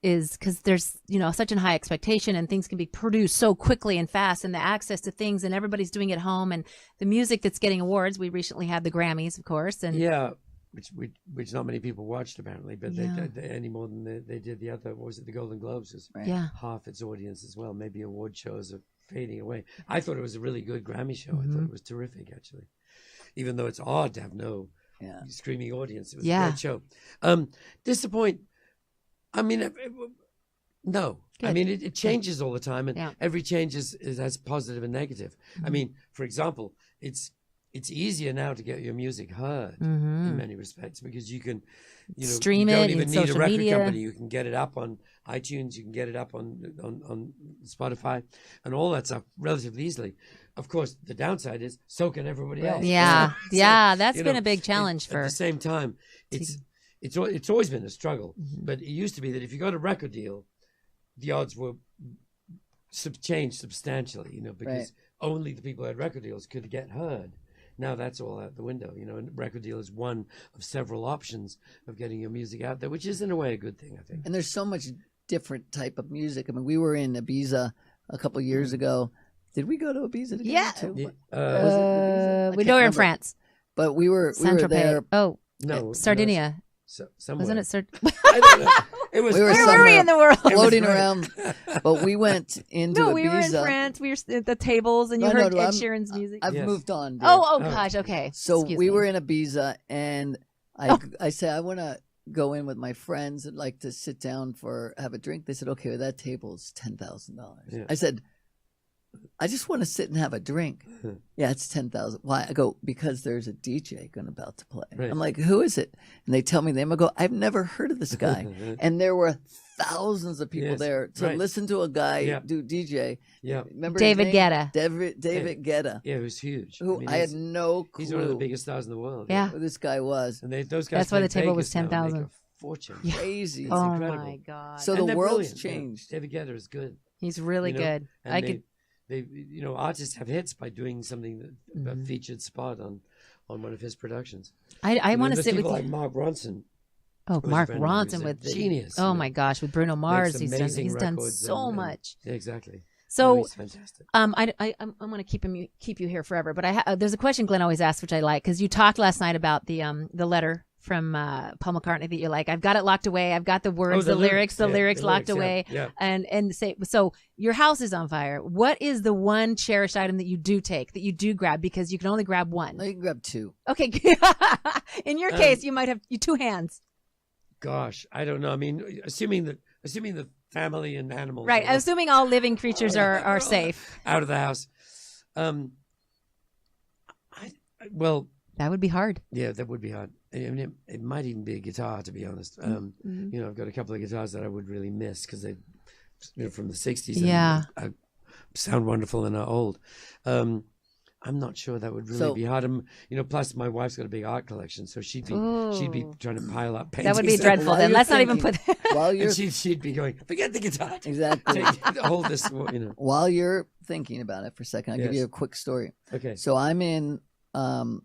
is, because there's, such a high expectation and things can be produced so quickly and fast, and the access to things, and everybody's doing it at home, and the music that's getting awards. We recently had the Grammys, of course. And Yeah, which not many people watched apparently, but Yeah. they any more than they did the other. What was it? The Golden Globes was Right. yeah. half its audience as well. Maybe award shows are fading away. I thought it was a really good Grammy show. I thought it was terrific, actually. Even though it's odd to have no screaming audience, it was a great show. Disappoint. I mean, no. Good. I mean, it changes all the time, and Yeah. every change has positive and negative. I mean, for example, it's easier now to get your music heard in many respects, because you can, Stream you it don't in even need a social record media. company. You can get it up on iTunes. You can get it up on Spotify, and all that stuff relatively easily. Of course, the downside is so can everybody else. Yeah. So, Yeah. That's you been know, a big challenge At the same time, it's always been a struggle. But it used to be that if you got a record deal, the odds were changed substantially. Because only the people who had record deals could get heard. Now that's all out the window. And a record deal is one of several options of getting your music out there, which is in a way a good thing, I think. And there's so much different type of music. I mean, we were in Ibiza a couple of years ago. Did we go to Ibiza together Yeah. too? Yeah, Was it Ibiza? I we can't know we're in remember. France. But we were Saint-Tropez. there. Oh, no, Sardinia. Somewhere. Wasn't it I don't know. It was We were Where were we somewhere in the world? floating great. around. But we went into No, Ibiza. we were in France. We were at the tables, and you No, heard no, Ed I'm- Sheeran's music. I've Yes. moved on. dear. Oh, gosh. Okay. So Excuse we me. were in Ibiza, and I said, I want to go in with my friends and like to sit down have a drink. They said, okay, well, that table is $10,000. Yeah. I said, I just want to sit and have a drink. Yeah, it's 10,000. Why? I go, because there's a DJ about to play. Right. I'm like, who is it? And they tell me the name. I go, I've never heard of this guy. And there were thousands of people Yes, there to right. listen to a guy Yeah. do DJ. Yeah. Remember David his name? Guetta. David Guetta. Yeah, it was huge. Who mean, I had he's- no clue He's one of the biggest stars in the world. Yeah. who this guy was. And those guys That's why play the table was Vegas now and make 10,000. a fortune. Crazy. Oh incredible. my God. So And the they're world's brilliant. Yeah. changed. David Guetta is good. He's really you know, good. And they artists have hits by doing something that a featured spot on one of his productions. I want to There's sit with people you. like Mark Ronson, Oh, was a Mark friend of mine. He was Ronson a with genius. Oh you know. my gosh, with Bruno Mars, he's amazing done records so and- much. Yeah, exactly. So, he's fantastic. I want to keep you here forever, but there's a question Glenn always asks, which I like, because you talked last night about the letter from Paul McCartney that you're like, I've got it locked away, I've got the words, the lyrics locked away, yeah. and say, so your house is on fire. What is the one cherished item that you do take, that you do grab, because you can only grab one? No, you can grab two. Okay, in your case, you might have two hands. Gosh, I don't know. I mean, assuming the family and animals, Right. are Assuming all living creatures are safe. out of the house. Well, That would be hard. yeah, that would be hard. I mean, it might even be a guitar, to be honest. You know, I've got a couple of guitars that I would really miss because they, from the '60s. Yeah. And sound wonderful and are old. I'm not sure that would really be hard. You know, plus my wife's got a big art collection, so she'd be trying to pile up paintings. That would be dreadful. Then let's not even put. While you're And she'd be going, forget the guitar. exactly Hold this, you know. while you're thinking about it for a second, I'll give Yes. you a quick story. Okay. So I'm in Cal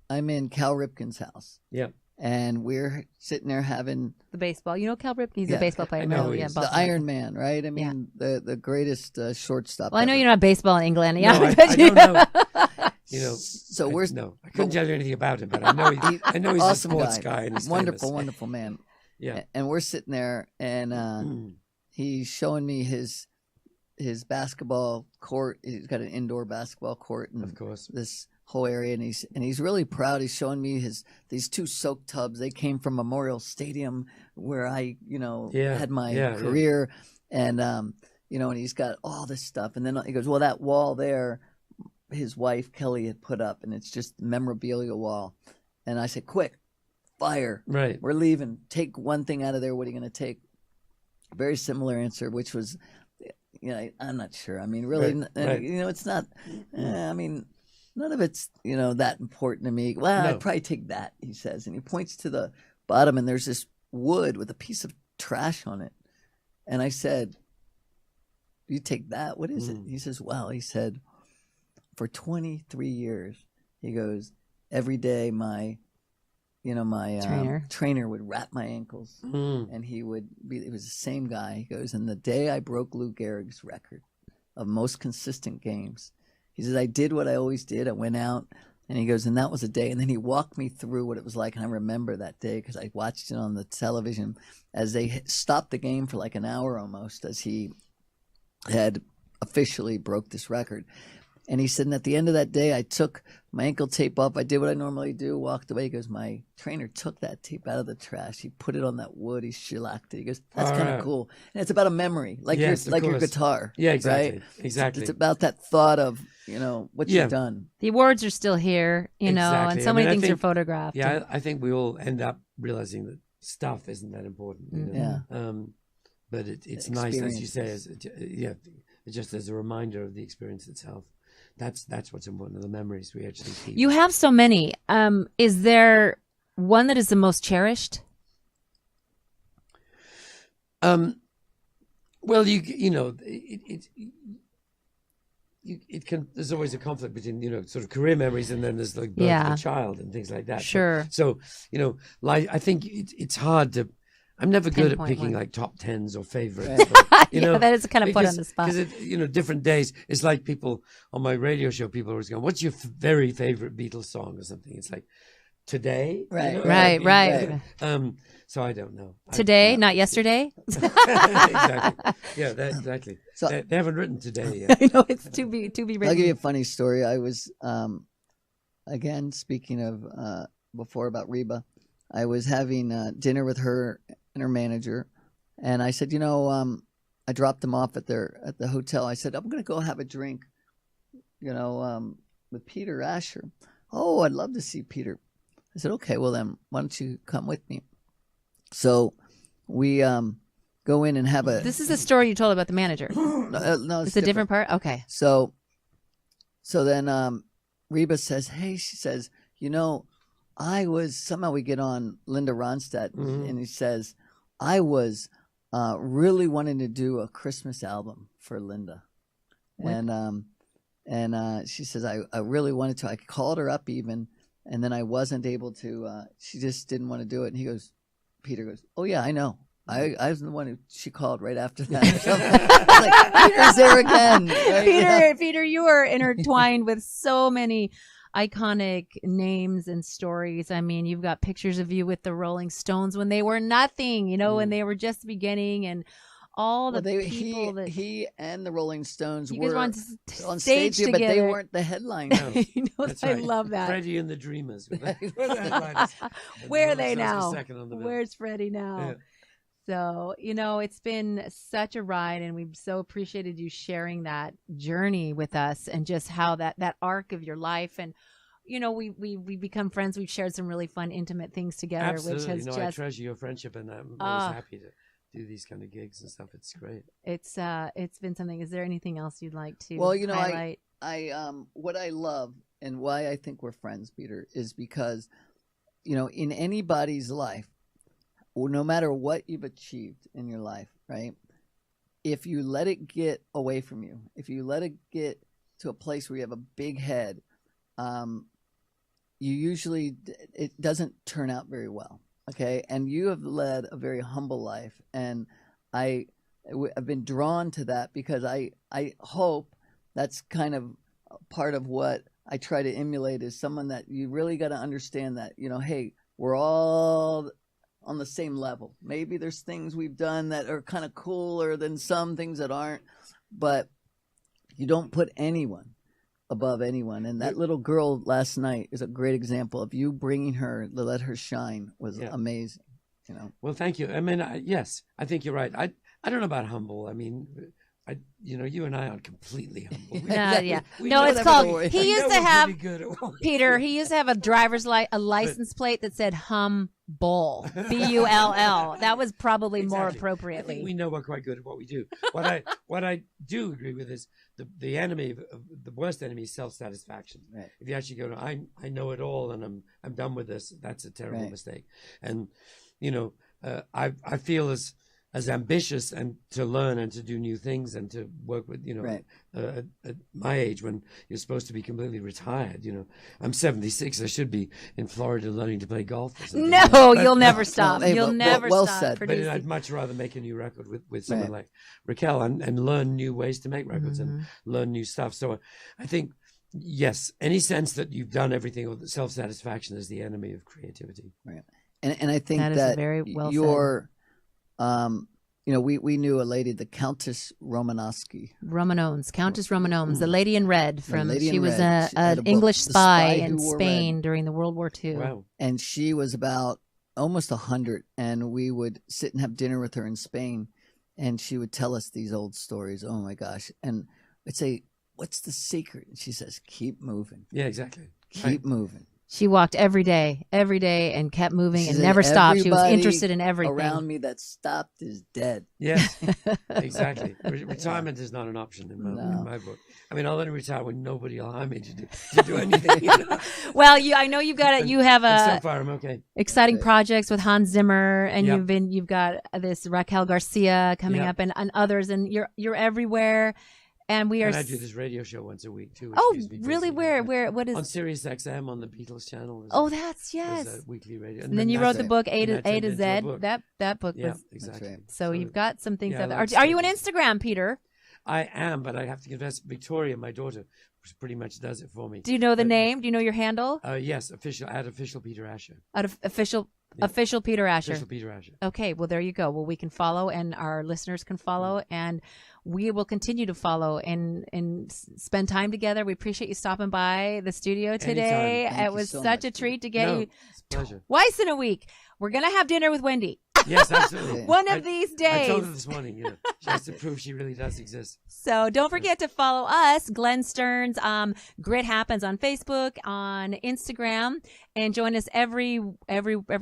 Ripken's house, Yeah. and we're sitting there having The baseball. You know Cal Ripken? He's Yeah, a baseball player. I know who he Yeah, is. the Boston. Iron Man, right? I mean, the greatest shortstop. Well, I know ever. you're not baseball in England. Yeah, No, I but don't know. You know, So we're I couldn't tell you anything about him, but I know he's awesome a sports guy and he's wonderful, famous. wonderful man. Yeah. And we're sitting there, and he's showing me his basketball court. He's got an indoor basketball court, and Of course. this whole area, and he's really proud. He's showing me these two soak tubs. They came from Memorial Stadium, where I had my career, and and he's got all this stuff. And then he goes, well, that wall there, his wife Kelly had put up, and it's just memorabilia wall. And I said, quick, fire. Right. We're leaving. Take one thing out of there. What are you going to take? Very similar answer, which was, I'm not sure. I mean, really, Right. it's not. I mean, none of it's that important to me. Well, No. I'd probably take that, he says, and he points to the bottom, and there's this wood with a piece of trash on it. And I said, "You take that? What is it?" He says, "Well," he said, "for 23 years," he goes, "every day my trainer would wrap my ankles, and he was the same guy." He goes, "And the day I broke Lou Gehrig's record of most consistent games," he says, "I did what I always did. I went out," and he goes, "and that was a day." And then he walked me through what it was like, and I remember that day because I watched it on the television as they stopped the game for like an hour almost, as he had officially broke this record. And he said, and at the end of that day, I took my ankle tape off. I did what I normally do, walked away. He goes, my trainer took that tape out of the trash. He put it on that wood. He shellacked it. He goes, that's kind of cool. And it's about a memory, like Yes, your course. guitar. Yeah, exactly. Right? Exactly. It's about that thought of, what Yeah. you've done. The awards are still here, and Exactly. so I many mean, I things are think- photographed. Yeah, I think we all end up realizing that stuff isn't that important. You know? Yeah. But it's nice, as you say, just as a reminder of the experience itself. That's what's important, the memories we actually keep. You have so many. Is there one that is the most cherished? Well, it can. There's always a conflict between sort of career memories and then there's like birth of a child and things like that. Sure. So like I think it's hard to. I'm never good at Pinpoint picking one. like top tens or favorites. But, That is kind of put on the spot. Because different days. It's like people on my radio show. People always go, "What's your very favorite Beatles song?" or something. It's like today. Right. You know? Right, I right. mean, so I don't know. Today, not yesterday. Exactly. Yeah, exactly. So- They haven't written today yet. I know it's to be written. I'll give you a funny story. I was, again, speaking of before about Reba, I was having dinner with her and her manager, and I said, I dropped them off at the hotel. I said, I'm going to go have a drink, with Peter Asher. Oh, I'd love to see Peter. I said, okay, well then, why don't you come with me? So we go in and have a. This is the story you told about the manager. No, It's a different part. Okay. So then Reba says, hey, she says, I was, somehow we get on Linda Ronstadt, and he says, I was really wanting to do a Christmas album for Linda. What? And she says, I really wanted to. I called her up even, and then I wasn't able to. She just didn't want to do it. And he goes, Peter goes, "Oh yeah, I know. I was the one who she called right after that." Or something. I was like, Peter's there again. Right? Peter, you are intertwined with so many iconic names and stories. I mean, you've got pictures of you with the Rolling Stones when they were nothing, when they were just beginning, and all the people that he and the Rolling Stones you were guys were on stage together, but they weren't the headliners. No, that's I right. love that. Freddie and the Dreamers. Were the headliners. And Where are the they Rolling Stones were now? second on the bill. Where's Freddie now? Yeah. So, it's been such a ride, and we've so appreciated you sharing that journey with us, and just how that arc of your life. And, we become friends. We've shared some really fun, intimate things together, Absolutely. which has just... I treasure your friendship, and I'm always happy to do these kind of gigs and stuff. It's great. It's been something. Is there anything else you'd like to highlight? I what I love and why I think we're friends, Peter, is because, in anybody's life, no matter what you've achieved in your life, right? If you let it get away from you, if you let it get to a place where you have a big head, it doesn't turn out very well. Okay. And you have led a very humble life. And I've been drawn to that because I hope that's kind of part of what I try to emulate, is someone that you really got to understand that, hey, we're all on the same level. Maybe there's things we've done that are kind of cooler than some things that aren't, but you don't put anyone above anyone. And that little girl last night is a great example of you bringing her to let her shine. Was amazing. Well, thank you. I mean, yes, I think you're right. I don't know about humble. I mean, you and I aren't completely humble. No, it's called. He used to have Peter. Do. He used to have a driver's license plate that said "Humbull," BULL. That was probably more appropriately. I think we know we're quite good at what we do. What I do agree with is the enemy of the worst enemy is self-satisfaction. Right. If you actually go to I know it all and I'm done with this, that's a terrible mistake. And I feel as ambitious and to learn and to do new things and to work with, at my age when you're supposed to be completely retired, I'm 76. I should be in Florida learning to play golf. Or something. No, you'll never stop. You'll never well stop said. producing. But I'd much rather make a new record with someone like Raquel and learn new ways to make records and learn new stuff. So I think, yes, any sense that you've done everything, or self-satisfaction is the enemy of creativity. Right. And I think that is very well your we knew a lady, the Countess Countess Romanones, the lady in red she was an English spy in Spain during the World War II. Wow. And she was about almost 100, and we would sit and have dinner with her in Spain, and she would tell us these old stories. Oh my gosh. And I'd say, "What's the secret?" And she says, "Keep moving." Yeah, exactly. Keep moving. She walked every day and kept moving and never stopped. She was interested in everything. Around me that stopped is dead. Yes, exactly. Retirement is not an option in my book. I mean, I'll only retire when nobody will hire me to do anything. Well, I know you've got it. You have so far, I'm okay. Exciting projects with Hans Zimmer, and you've got this Raquel Garcia coming up, and others, and you're everywhere. And we are. And I do this radio show once a week too. Oh, really? Where? What is? On Sirius XM on the Beatles channel. That's a weekly radio. And then you wrote the book A to Z. That book was exactly. Right. So you've got some things out there. Are you on Instagram, Peter? I am, but I have to confess, Victoria, my daughter, pretty much does it for me. Do you know the name? Do you know your handle? Yes, official Peter Asher. Official Peter Asher. Official Peter Asher. Okay, well, there you go. Well, we can follow, and our listeners can follow, and we will continue to follow and spend time together. We appreciate you stopping by the studio today. It was such a treat to get you twice in a week. We're going to have dinner with Wendy. Yes, absolutely. One of these days. I told her this morning, she has to prove she really does exist. So don't forget to follow us, Glenn Stearns. Grit Happens on Facebook, on Instagram, and join us every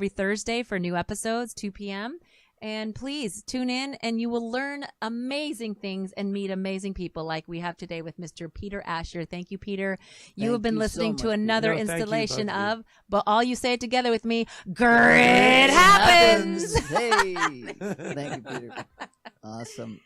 Thursday for new episodes, 2 p.m. And please tune in, and you will learn amazing things and meet amazing people like we have today with Mr. Peter Asher. Thank you, Peter. You have been listening to another installation of, but all you say it together with me, Grit Happens. Hey, thank you, Peter. Awesome.